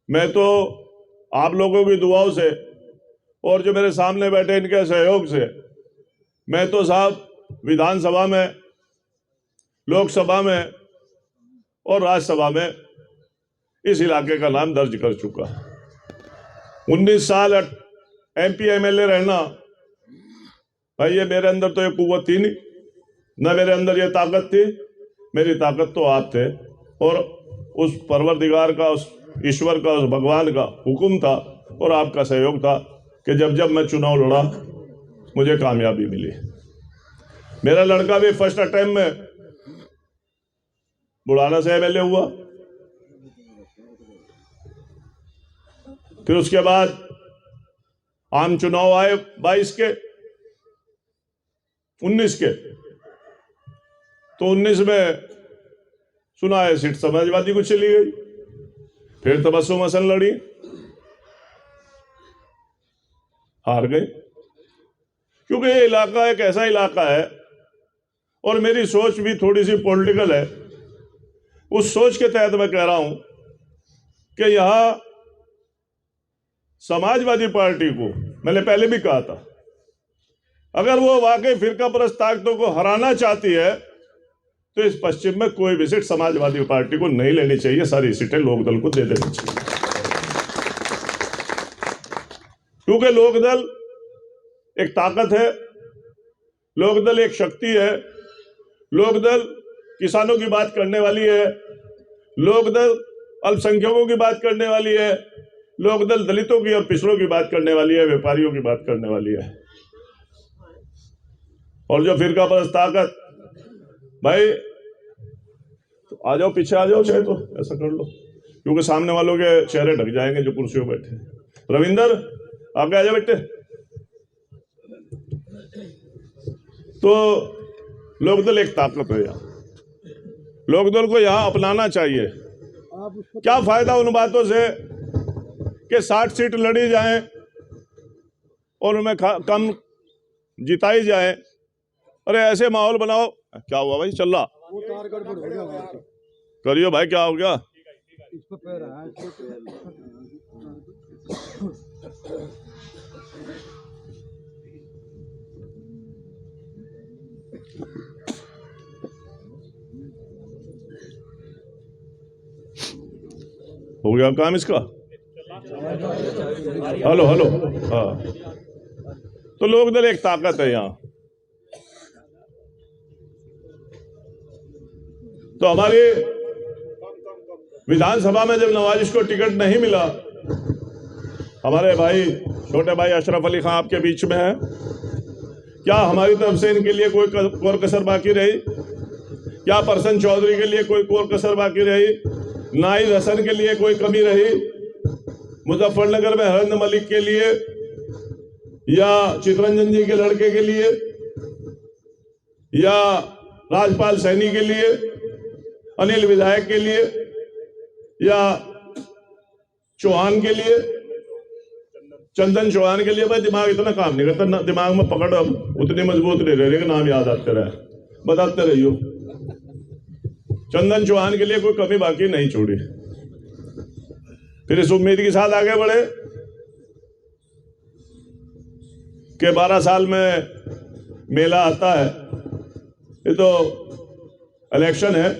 मैं तो आप लोगों की दुआओं से और जो मेरे सामने बैठे इनके सहयोग से मैं तो साहब विधानसभा में, लोकसभा में और राज्यसभा में इस इलाके का नाम दर्ज कर चुका। 19 साल MP MLA रहना, भाई ये मेरे अंदर तो ये कुव्वत थी नहीं, ना मेरे अंदर ये ताकत थी। मेरी ताकत तो आप थे और उस परवरदिगार का, उस ईश्वर का, उस भगवान का हुक्म था और आपका सहयोग था कि जब जब मैं चुनाव लड़ा मुझे कामयाबी मिली। मेरा लड़का भी फर्स्ट अटेम्प्ट में बुढ़ाना से MLA हुआ, फिर उसके बाद आम चुनाव आए 22 के, 19 के, तो 19 में सुना है सीट समाजवादी को चली गई। फिर तबस्सुम हसन लड़ी, हार गई, क्योंकि ये इलाका एक ऐसा इलाका है और मेरी सोच भी थोड़ी सी पॉलिटिकल है। उस सोच के तहत मैं कह रहा हूं कि यहां समाजवादी पार्टी को, मैंने पहले भी कहा था, अगर वो वाकई फिरका परस्त ताकतों को हराना चाहती है तो इस पश्चिम में कोई भी सीट समाजवादी पार्टी को नहीं लेनी चाहिए, सारी सीटें लोकदल को दे देनी चाहिए। क्योंकि लोकदल एक ताकत है, लोकदल एक शक्ति है, लोकदल किसानों की बात करने वाली है, लोकदल अल्पसंख्यकों की बात करने वाली है, लोकदल दलितों की और पिछड़ों की बात करने वाली है, व्यापारियों की बात करने वाली है। और जो फिरका परस्त ताकत, भाई तो आ जाओ, पीछे आ जाओ, चाहे तो ऐसा कर लो, क्योंकि सामने वालों के चेहरे ढक जाएंगे जो कुर्सियों पर बैठे। रविंदर आगे आ जाओ बेटे। तो लोकदल एक ताकत है, यहाँ लोकदल को यहाँ अपनाना चाहिए। क्या फायदा उन बातों से कि 60 सीट लड़ी जाए और उनमें कम जिताई जाए। अरे ऐसे माहौल बनाओ। क्या हुआ भाई, चल रहा करियो भाई, क्या हो गया? हो गया काम इसका? हेलो हेलो, हाँ। तो लोकदल एक ताकत है यहाँ। तो हमारी विधानसभा में जब नवाजिश को टिकट नहीं मिला, हमारे भाई, छोटे भाई अशरफ अली खान आपके बीच में है, क्या हमारी तरफ से इनके लिए कोई कोर कसर बाकी रही? क्या परसन चौधरी के लिए कोई कोर कसर बाकी रही? नाहिद हसन के लिए कोई कमी रही? मुजफ्फरनगर में हरंद मलिक के लिए या चितरंजन जी के लड़के के लिए या राजपाल सैनी के लिए, अनिल विधायक के लिए या चौहान के लिए, चंदन चौहान के लिए? भाई दिमाग इतना काम नहीं करता, दिमाग में पकड़ उतनी मजबूत नहीं रह रही कि नाम याद आते रहे, बताते रहियो। चंदन चौहान के लिए कोई कमी बाकी नहीं छोड़ी। फिर इस उम्मीद के साथ आगे बढ़े कि 12 साल में मेला आता है। ये तो इलेक्शन है,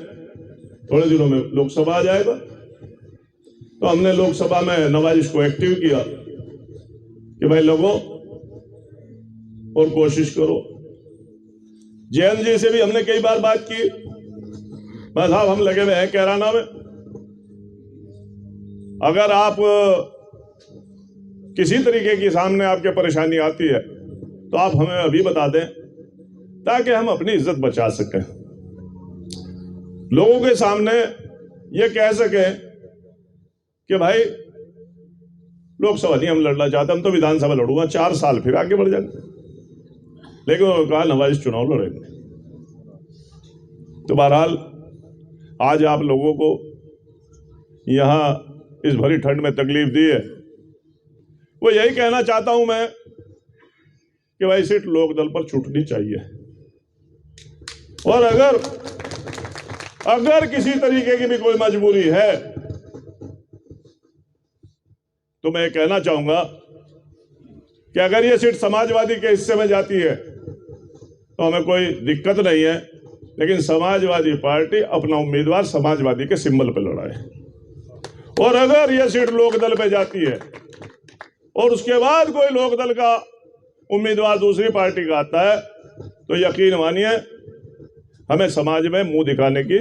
थोड़े दिनों में लोकसभा आ जाएगा। तो हमने लोकसभा में नवाजिश को एक्टिव किया कि भाई लोगों और कोशिश करो। जैन जी से भी हमने कई बार बात की, बस साहब हम लगे हुए हैं कैराना में, अगर आप किसी तरीके की सामने आपके परेशानी आती है तो आप हमें अभी बता दें ताकि हम अपनी इज्जत बचा सकें, लोगों के सामने ये कह सकें कि भाई लोकसभा नहीं हम लड़ना चाहते, हम तो विधानसभा लड़ूंगा, 4 साल फिर आगे बढ़ जाएंगे। लेकिन उन्होंने कहा नवाजिश चुनाव लड़ेंगे। तो बहरहाल आज आप लोगों को यहां इस भरी ठंड में तकलीफ दी है, वो यही कहना चाहता हूं मैं कि भाई सीट लोकदल पर छूटनी चाहिए। और अगर किसी तरीके की भी कोई मजबूरी है तो मैं कहना चाहूंगा कि अगर ये सीट समाजवादी के हिस्से में जाती है तो हमें कोई दिक्कत नहीं है, लेकिन समाजवादी पार्टी अपना उम्मीदवार समाजवादी के सिंबल पर लड़ाए। और अगर यह सीट लोकदल पे जाती है और उसके बाद कोई लोकदल का उम्मीदवार दूसरी पार्टी का आता है तो यकीन मानिए हमें समाज में मुंह दिखाने की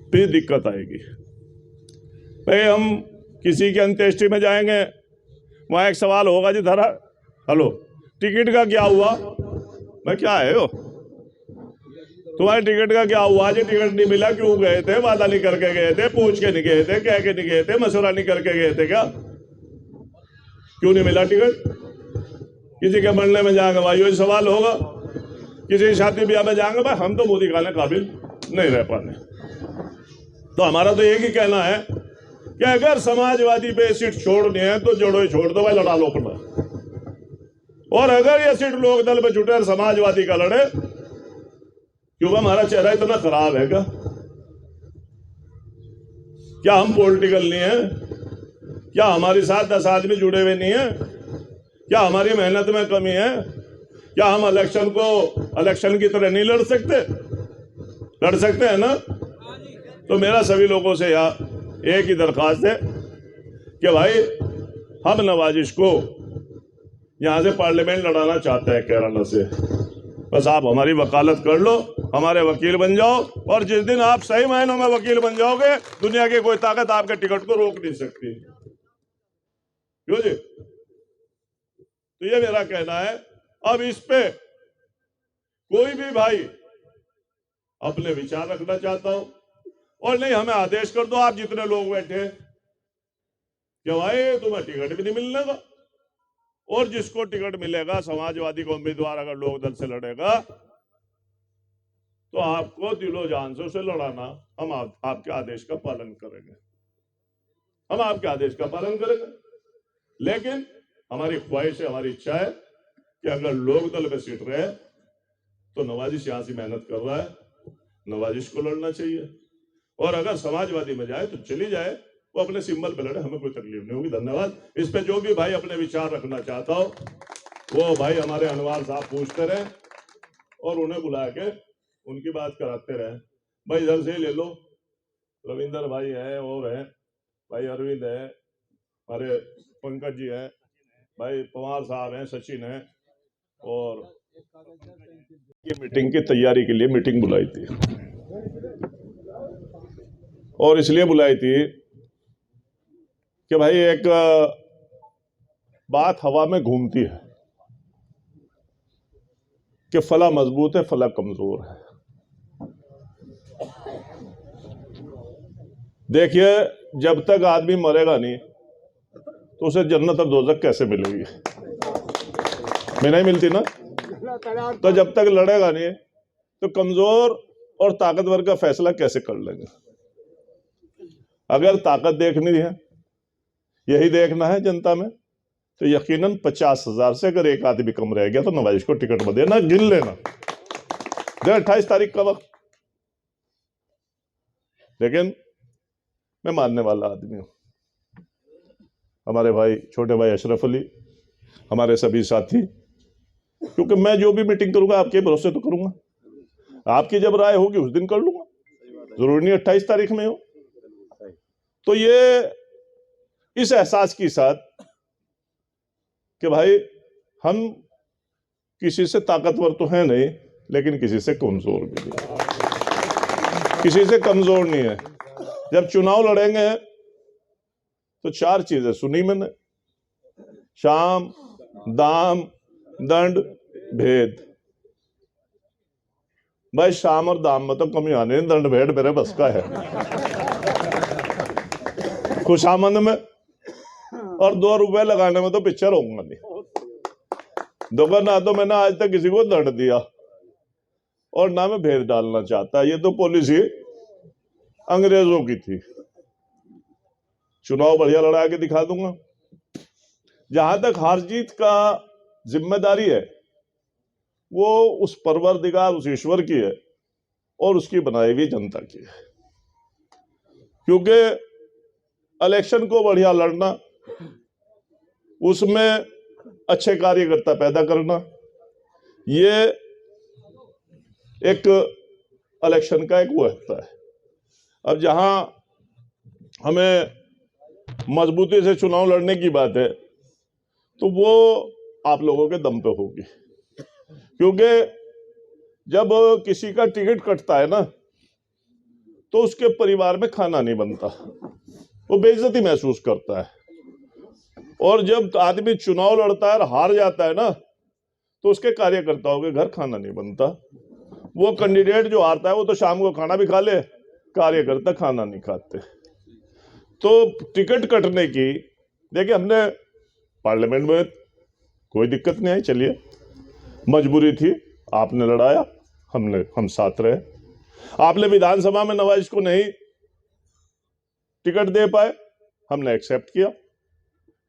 भी दिक्कत आएगी। भाई हम किसी की अंत्येष्टि में जाएंगे, वहां एक सवाल होगा जी धरा हेलो टिकट का क्या हुआ, मैं क्या है वो तुम्हारे टिकट का क्या हुआ जी, टिकट नहीं मिला, क्यों गए थे, वादा नहीं करके गए थे, पूछ के नहीं गए थे, कह के नहीं गए थे, मशवरा नहीं करके गए थे क्या, क्यों नहीं मिला टिकट? किसी के मरने में जाएंगे भाई यही सवाल होगा, किसी शादी ब्याह में जाएंगे भाई हम तो मुंह दिखाने काबिल नहीं रह पाने। तो हमारा तो एक ही कहना है कि अगर समाजवादी पे सीट छोड़नी है तो जोड़ो ही छोड़ दो भाई, लड़ा लो अपना। और अगर ये सीट लोकदल पे छूटे और समाजवादी का लड़े, क्यों हमारा चेहरा इतना खराब है क्या हम पॉलिटिकल नहीं है? क्या हमारे साथ 10 आदमी जुड़े हुए नहीं है? क्या हमारी मेहनत में कमी है? क्या हम इलेक्शन की तरह नहीं लड़ सकते? लड़ सकते हैं ना? तो मेरा सभी लोगों से यहाँ एक ही दरख्वास्त है कि भाई हम नवाजिश को यहाँ से पार्लियामेंट लड़ाना चाहते हैं केरला से, बस आप हमारी वकालत कर लो, हमारे वकील बन जाओ, और जिस दिन आप सही मायनों में वकील बन जाओगे दुनिया की कोई ताकत आपके टिकट को रोक नहीं सकती। क्यों जी? तो ये मेरा कहना है। अब इस पे कोई भी भाई अपने विचार रखना चाहता हो और नहीं हमें आदेश कर दो, आप जितने लोग बैठे कि भाई तुम्हें टिकट भी नहीं मिलने का, और जिसको टिकट मिलेगा समाजवादी का उम्मीदवार अगर लोकदल से लड़ेगा तो आपको दिलो जान से उसे लड़ाना, हम आपके आदेश का पालन करेंगे, हम आपके आदेश का पालन करेंगे। लेकिन हमारी ख्वाहिश है, हमारी इच्छा है कि अगर लोकदल पे सीट रहे तो नवाजिश यहां से मेहनत कर रहा है, नवाजिश को लड़ना चाहिए, और अगर समाजवादी में जाए तो चली जाए, वो अपने सिंबल पे लड़े, हमें कोई तकलीफ नहीं होगी। धन्यवाद। इस पे जो भी भाई अपने विचार रखना चाहता हो वो भाई हमारे अनवार साहब पूछते रहे और उन्हें बुला के उनकी बात कराते रहे। भाई इधर से ले लो, रविंदर भाई है और है, भाई अरविंद है, हमारे पंकज जी है, भाई पवार साहब हैं, सचिन है, और ये मीटिंग की तैयारी के लिए मीटिंग बुलाई थी, और इसलिए बुलाई थी कि भाई एक बात हवा में घूमती है कि फला मजबूत है फला कमजोर है। देखिए जब तक आदमी मरेगा नहीं तो उसे जन्नत और दोजख कैसे मिलेगी? मैं नहीं मिलती ना। तो जब तक लड़ेगा नहीं तो कमजोर और ताकतवर का फैसला कैसे कर लेंगे? अगर ताकत देखनी है, यही देखना है जनता में, तो यकीनन 50,000 से अगर एक आदमी कम रह गया तो नवाजिश को टिकट में देना, गिन लेना, दे 28 तारीख का वक्त। लेकिन मैं मानने वाला आदमी हूं, हमारे भाई छोटे भाई अशरफ अली, हमारे सभी साथी, क्योंकि मैं जो भी मीटिंग करूंगा आपके भरोसे तो करूंगा, आपकी जब राय होगी उस दिन कर लूंगा, जरूरी नहीं 28 तारीख में हो। तो ये इस एहसास के साथ कि भाई हम किसी से ताकतवर तो है नहीं लेकिन किसी से कमजोर भी नहीं, किसी से कमजोर नहीं है। जब चुनाव लड़ेंगे तो 4 चीजें सुनी मैंने, शाम, दाम, दंड, भेद। भाई शाम और दाम में तो कमी आने, दंड भेद मेरे बस का है। खुशामंद में और 2 रुपए लगाने में तो पिक्चर होऊंगा नहीं। देखो ना तो मैंने आज तक किसी को दंड दिया और ना मैं भेद डालना चाहता, ये तो पॉलिसी अंग्रेजों की थी। चुनाव बढ़िया लड़ा के दिखा दूंगा। जहां तक हार जीत का जिम्मेदारी है वो उस परवरदिगार, उस ईश्वर की है और उसकी बनाई हुई जनता की है, क्योंकि इलेक्शन को बढ़िया लड़ना, उसमें अच्छे कार्यकर्ता पैदा करना, ये एक इलेक्शन का एक वो होता है। अब जहां हमें मजबूती से चुनाव लड़ने की बात है तो वो आप लोगों के दम पे होगी, क्योंकि जब किसी का टिकट कटता है ना तो उसके परिवार में खाना नहीं बनता, वो बेइज्जती महसूस करता है। और जब आदमी चुनाव लड़ता है और हार जाता है ना तो उसके कार्यकर्ताओं के घर खाना नहीं बनता। वो कैंडिडेट जो हारता है वो तो शाम को खाना भी खा ले, कार्यकर्ता खाना नहीं खाते। तो टिकट कटने की देखिए, हमने पार्लियामेंट में कोई दिक्कत नहीं आई, चलिए मजबूरी थी, आपने लड़ाया, हम साथ रहे। आपने विधानसभा में नवाज को नहीं टिकट दे पाए, हमने एक्सेप्ट किया,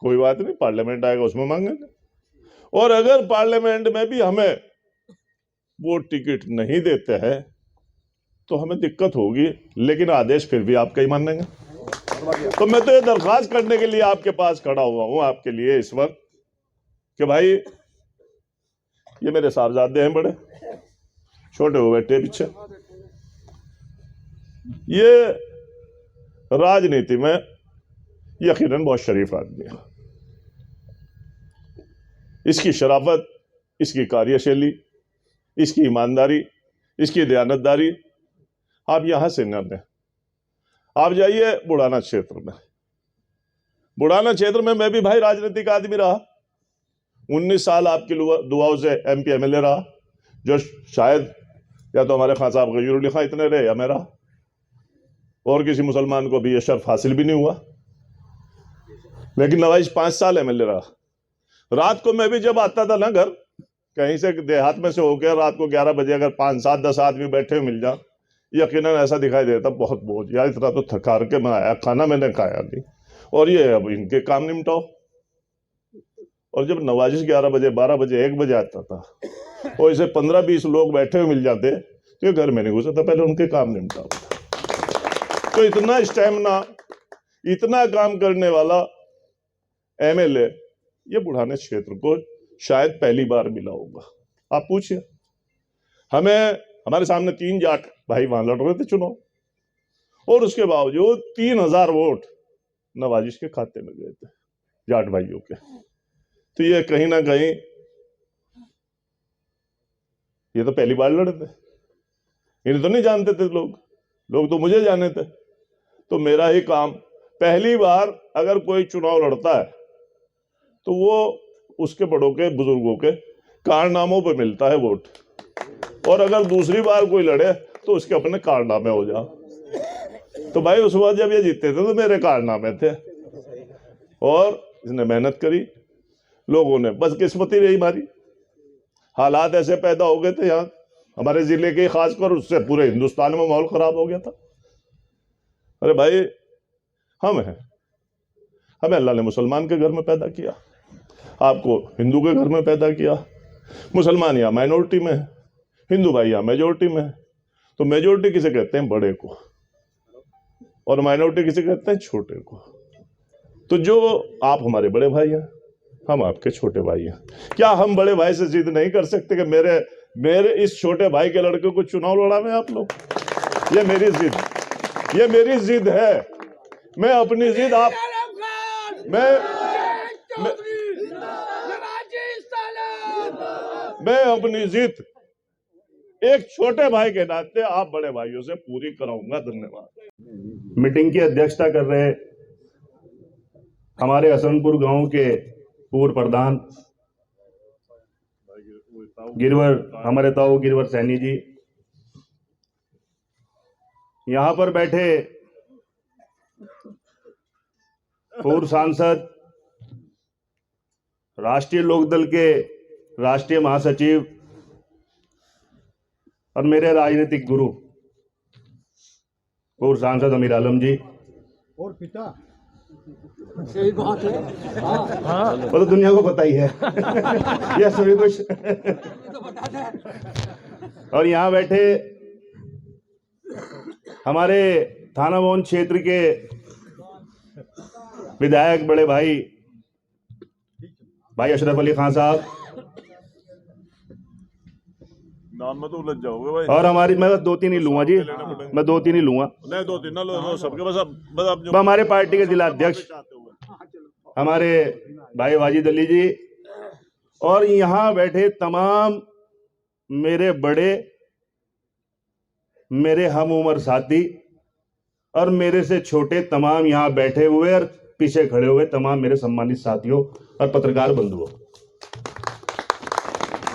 कोई बात नहीं, पार्लियामेंट आएगा उसमें मांगेंगे। और अगर पार्लियामेंट में भी हमें वो टिकट नहीं देते हैं तो हमें दिक्कत होगी, लेकिन आदेश फिर भी आपका ही मानेंगे। तो मैं तो ये दरख्वास्त करने के लिए आपके पास खड़ा हुआ हूं आपके लिए इस वक्त कि भाई ये मेरे साहबजादे हैं, बड़े छोटे हो बैठे पीछे, ये राजनीति में यकीनन बहुत शरीफ आदमी है। इसकी शराफत, इसकी कार्यशैली, इसकी ईमानदारी, इसकी दयानतदारी आप यहां से न लें। आप जाइए बुढ़ाना क्षेत्र में, बुढ़ाना क्षेत्र में मैं भी भाई राजनीतिक आदमी रहा, 19 साल आपकी दुआओं से MP MLA रहा, जो शायद या तो हमारे खान साहब गयूरुल खां इतने रहे या मेरा, और किसी मुसलमान को भी ये शर्फ हासिल भी नहीं हुआ। लेकिन नवाज 5 साल MLA रहा। रात को मैं भी जब आता था ना घर, कहीं से देहात में से होकर रात को 11 बजे अगर 5, 7, 10 आदमी बैठे हुए मिल जाए, यकीनन ऐसा दिखाई देता बहुत बोझ, यार इतना तो थका के मैं आया, खाना मैंने खाया नहीं, और ये अब इनके काम निपटाओ। और जब नवाजिश 11 बजे, 12 बजे, 1 बजे आता था और इसे 15-20 लोग बैठे हुए मिल जाते तो ये घर में नहीं घुसा था, पहले उनके काम निपटाओ। तो इतना स्टैमिना, इतना काम करने वाला MLA ये बुढ़ाने क्षेत्र को शायद पहली बार मिला होगा। आप पूछिए, हमारे सामने 3 जाट भाई वहां लड़ रहे थे चुनाव, और उसके बावजूद 3000 वोट नवाजिश के खाते में गए थे, जाट भाइयों के। तो ये कहीं ना कहीं ये तो पहली बार लड़े थे, इन्हें तो नहीं जानते थे लोग तो मुझे जाने थे। तो मेरा ही काम, पहली बार अगर कोई चुनाव लड़ता है तो वो उसके बड़ों के, बुजुर्गों के कारनामों पे मिलता है वोट, और अगर दूसरी बार कोई लड़े तो उसके अपने कारनामे हो जा। तो भाई उस वक्त जब ये जीते थे तो मेरे कारनामे थे, और इसने मेहनत करी, लोगों ने बस किस्मती रही हमारी, हालात ऐसे पैदा हो गए थे यहाँ हमारे जिले के, खासकर उससे पूरे हिंदुस्तान में माहौल खराब हो गया था। अरे भाई हम हैं, हमें अल्लाह ने मुसलमान के घर में पैदा किया, आपको हिंदू के घर में पैदा किया। मुसलमान यहाँ माइनॉरिटी में है, हिंदू भाई यहाँ मेजोरिटी में है। तो मेजोरिटी किसे कहते हैं? बड़े को, और माइनॉरिटी किसे कहते हैं? छोटे को। तो जो आप हमारे बड़े भाई हैं, हम आपके छोटे भाई हैं। क्या हम बड़े भाई से जिद नहीं कर सकते कि मेरे इस छोटे भाई के लड़के को चुनाव लड़ावे आप लोग? ये मेरी जिद है। मैं अपनी जिद मैं अपनी जिद एक छोटे भाई के नाते आप बड़े भाइयों से पूरी कराऊंगा। धन्यवाद। मीटिंग की अध्यक्षता कर रहे हमारे हसनपुर गांव के पूर्व प्रधान हमारे ताऊ गिरवर सैनी जी, यहां पर बैठे पूर्व सांसद, राष्ट्रीय लोकदल के राष्ट्रीय महासचिव और मेरे राजनीतिक गुरु पूर्व सांसद अमीर आलम जी, और पिता सही बात है। वो तो दुनिया को पता ही है यह सभी कुछ और यहाँ बैठे हमारे थाना भवन क्षेत्र के विधायक बड़े भाई भाई अशरफ अली खान साहब, नाम में तो उलझ जाओगे भाई। और हमारी, मैं बस 2-3 ही लूंगा जी, मैं 2-3 ही लूंगा। नहीं 2-3 ना लो सबके, बस अब जो हमारे पार्टी के जिला अध्यक्ष हमारे भाई वाजिद अली जी, और यहां बैठे तमाम मेरे बड़े, मेरे हम उम्र साथी और मेरे से छोटे तमाम यहां बैठे हुए और पीछे खड़े हुए तमाम मेरे सम्मानित साथियों और पत्रकार बंधुओं,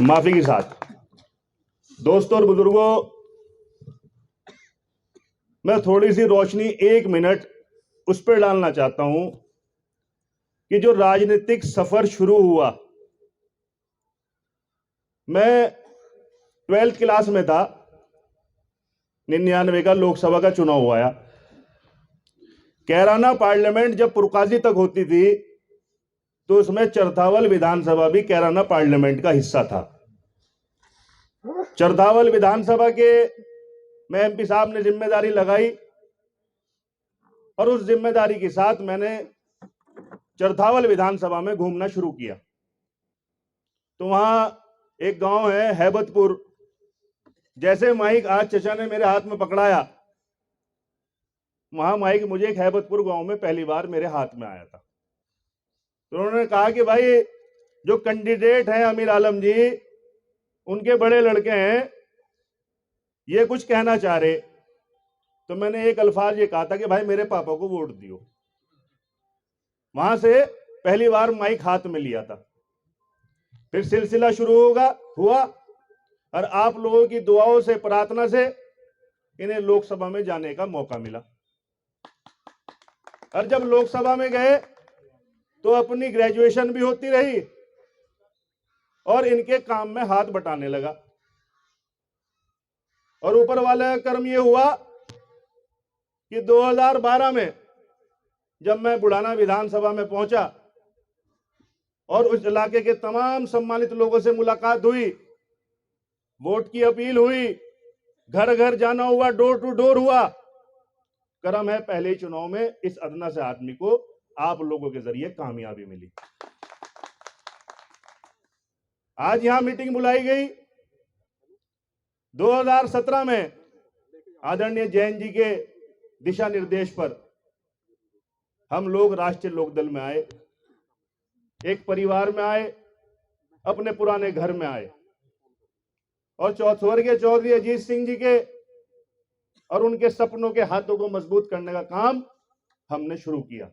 माफी के साथ दोस्तों और बुजुर्गों, मैं थोड़ी सी रोशनी 1 मिनट उस पर डालना चाहता हूं कि जो राजनीतिक सफर शुरू हुआ, मैं 12th क्लास में था, 99 का लोकसभा का चुनाव आया। कैराना पार्लियामेंट जब पुरकाजी तक होती थी तो उसमें चरथावल विधानसभा भी कैराना पार्लियामेंट का हिस्सा था। चरथावल विधानसभा के में एमपी साहब ने जिम्मेदारी लगाई और उस जिम्मेदारी के साथ मैंने चरथावल विधानसभा में घूमना शुरू किया। तो वहां एक गांव है हैबतपुर, जैसे माइक आज चचा ने मेरे हाथ में पकड़ाया, वहां माइक मुझे एक हैबतपुर गांव में पहली बार मेरे हाथ में आया था। तो उन्होंने कहा कि भाई जो कैंडिडेट हैं अमीर आलम जी, उनके बड़े लड़के हैं, ये कुछ कहना चाह रहे। तो मैंने एक अल्फाज ये कहा था कि भाई मेरे पापा को वोट दियो। वहां से पहली बार माइक हाथ में लिया था। फिर सिलसिला शुरू हुआ और आप लोगों की दुआओं से, प्रार्थना से इन्हें लोकसभा में जाने का मौका मिला। और जब लोकसभा में गए तो अपनी ग्रेजुएशन भी होती रही और इनके काम में हाथ बटाने लगा। और ऊपर वाले का कर्म यह हुआ कि 2012 में जब मैं बुढ़ाना विधानसभा में पहुंचा और उस इलाके के तमाम सम्मानित लोगों से मुलाकात हुई, वोट की अपील हुई, घर घर जाना हुआ, डोर टू डोर हुआ, कर्म है पहले ही चुनाव में इस अदना से आदमी को आप लोगों के जरिए कामयाबी मिली। आज यहां मीटिंग बुलाई गई 2017 में आदरणीय जैन जी के दिशा निर्देश पर हम लोग राष्ट्रीय लोकदल में आए, एक परिवार में आए, अपने पुराने घर में आए और स्वर्गीय चौधरी अजीत सिंह जी के और उनके सपनों के हाथों को मजबूत करने का काम हमने शुरू किया।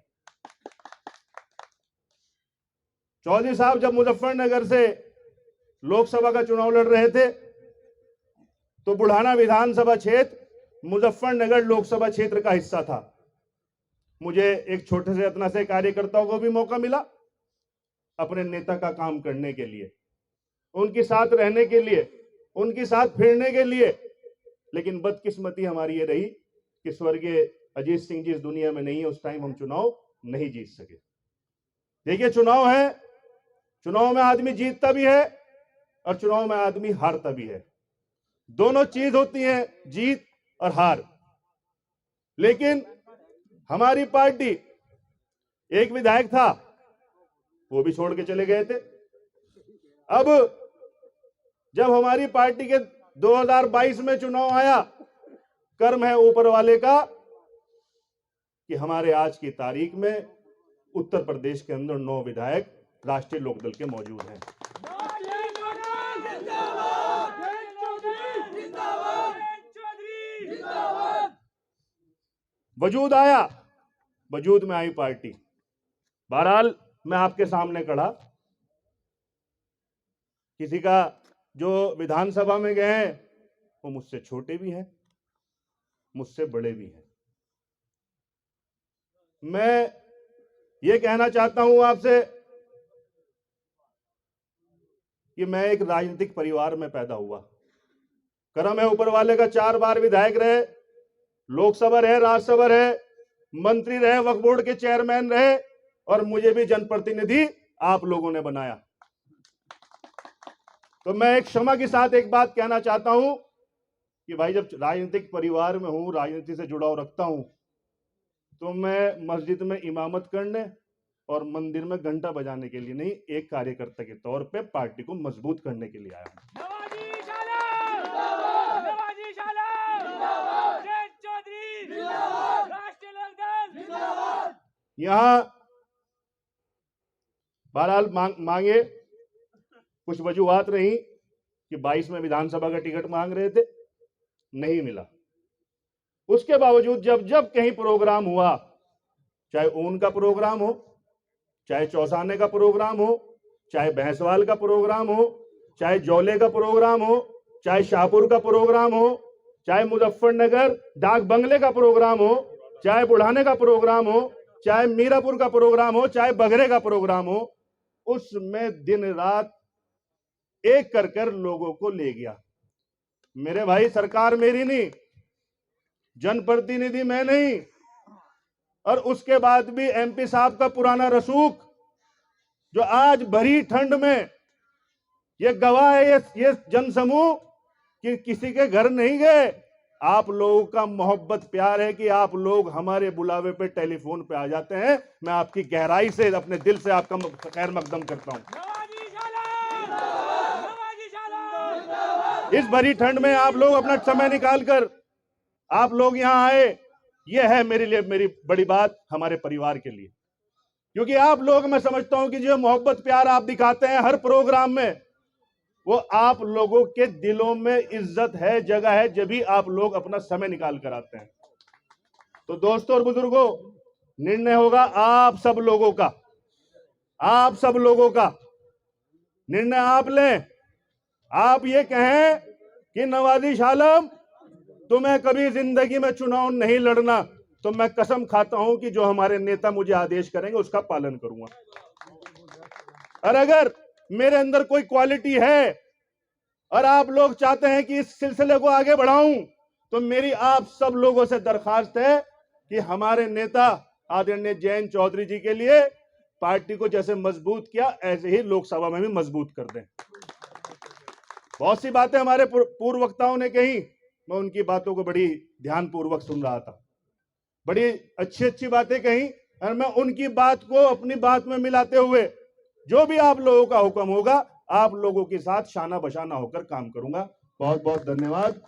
चौधरी साहब जब मुजफ्फरनगर से लोकसभा का चुनाव लड़ रहे थे तो बुढ़ाना विधानसभा क्षेत्र मुजफ्फरनगर लोकसभा क्षेत्र का हिस्सा था। मुझे एक छोटे से इतना से कार्यकर्ताओं को भी मौका मिला अपने नेता का काम करने के लिए, उनके साथ रहने के लिए, उनके साथ फिरने के लिए। लेकिन बदकिस्मती हमारी ये रही कि स्वर्गीय अजीत सिंह जी इस दुनिया में नहीं है, उस टाइम हम चुनाव नहीं जीत सके। देखिए चुनाव है, चुनाव में आदमी जीतता भी है और चुनाव में आदमी हारता भी है, दोनों चीज होती है, जीत और हार। लेकिन हमारी पार्टी, एक विधायक था वो भी छोड़ के चले गए थे। अब जब हमारी पार्टी के 2022 में चुनाव आया, कर्म है ऊपर वाले का कि हमारे आज की तारीख में उत्तर प्रदेश के अंदर 9 विधायक राष्ट्रीय लोकदल के मौजूद हैं। वजूद आया, वजूद में आई पार्टी। बहरहाल मैं आपके सामने खड़ा, किसी का जो विधानसभा में गए हैं वो मुझसे छोटे भी हैं, मुझसे बड़े भी हैं। मैं ये कहना चाहता हूं आपसे कि मैं एक राजनीतिक परिवार में पैदा हुआ। कर्म है ऊपर वाले का 4 बार विधायक रहे, लोकसभा रहे, राज्यसभा रहे, मंत्री रहे, वक्फ बोर्ड के चेयरमैन रहे और मुझे भी जनप्रतिनिधि आप लोगों ने बनाया। तो मैं एक क्षमा के साथ एक बात कहना चाहता हूं कि भाई जब राजनीतिक परिवार में हूं, राजनीति से जुड़ाव रखता हूं, तो मैं मस्जिद में इमामत करने और मंदिर में घंटा बजाने के लिए नहीं, एक कार्यकर्ता के तौर पे पार्टी को मजबूत करने के लिए आया हूं। नवाजी शाला! नवाजी शाला! जय चौधरी! राष्ट्रीय लोकदल! यहां बहरहाल मांगे कुछ वजूहात रही कि 22 में विधानसभा का टिकट मांग रहे थे, नहीं मिला। उसके बावजूद जब जब कहीं प्रोग्राम हुआ, चाहे ऊन का प्रोग्राम हो, चाहे चौसाने का प्रोग्राम हो, चाहे भैंसवाल का प्रोग्राम हो, चाहे जौले का प्रोग्राम हो, चाहे शाहपुर का प्रोग्राम हो, चाहे मुजफ्फरनगर डाक बंगले का प्रोग्राम हो, चाहे बुढ़ाने का प्रोग्राम हो, चाहे मीरापुर का प्रोग्राम हो, चाहे बघरे का प्रोग्राम हो, उसमें दिन रात एक कर कर लोगों को ले गया। मेरे भाई, सरकार मेरी नहीं, जनप्रतिनिधि मैं नहीं, और उसके बाद भी एमपी साहब का पुराना रसूख जो आज भरी ठंड में ये गवाह है, ये जनसमूह कि किसी के घर नहीं गए। आप लोगों का मोहब्बत प्यार है कि आप लोग हमारे बुलावे पे टेलीफोन पे आ जाते हैं। मैं आपकी गहराई से अपने दिल से आपका खैर मकदम करता हूं। नवाजी शाला! नवाजी शाला! इस भरी ठंड में आप लोग अपना समय निकाल कर आप लोग यहां आए, यह है मेरे लिए मेरी बड़ी बात, हमारे परिवार के लिए। क्योंकि आप लोग, मैं समझता हूं कि जो मोहब्बत प्यार आप दिखाते हैं हर प्रोग्राम में, वो आप लोगों के दिलों में इज्जत है, जगह है, जब भी आप लोग अपना समय निकाल कर आते हैं। तो दोस्तों और बुजुर्गों, निर्णय होगा आप सब लोगों का, आप सब लोगों का निर्णय आप लें। आप ये कहें कि नवाजी शालम तुम्हें कभी जिंदगी में चुनाव नहीं लड़ना, तो मैं कसम खाता हूं कि जो हमारे नेता मुझे आदेश करेंगे उसका पालन करूंगा। और अगर मेरे अंदर कोई क्वालिटी है और आप लोग चाहते हैं कि इस सिलसिले को आगे बढ़ाऊं, तो मेरी आप सब लोगों से दरखास्त है कि हमारे नेता आदरणीय जयंत चौधरी जी के लिए पार्टी को जैसे मजबूत किया, ऐसे ही लोकसभा में भी मजबूत कर दें। बहुत सी बातें हमारे पूर्व वक्ताओं ने कही, मैं उनकी बातों को बड़ी ध्यानपूर्वक सुन रहा था, बड़ी अच्छी अच्छी बातें कही, और मैं उनकी बात को अपनी बात में मिलाते हुए जो भी आप लोगों का हुक्म होगा, आप लोगों के साथ शाना बशाना होकर काम करूंगा। बहुत बहुत धन्यवाद।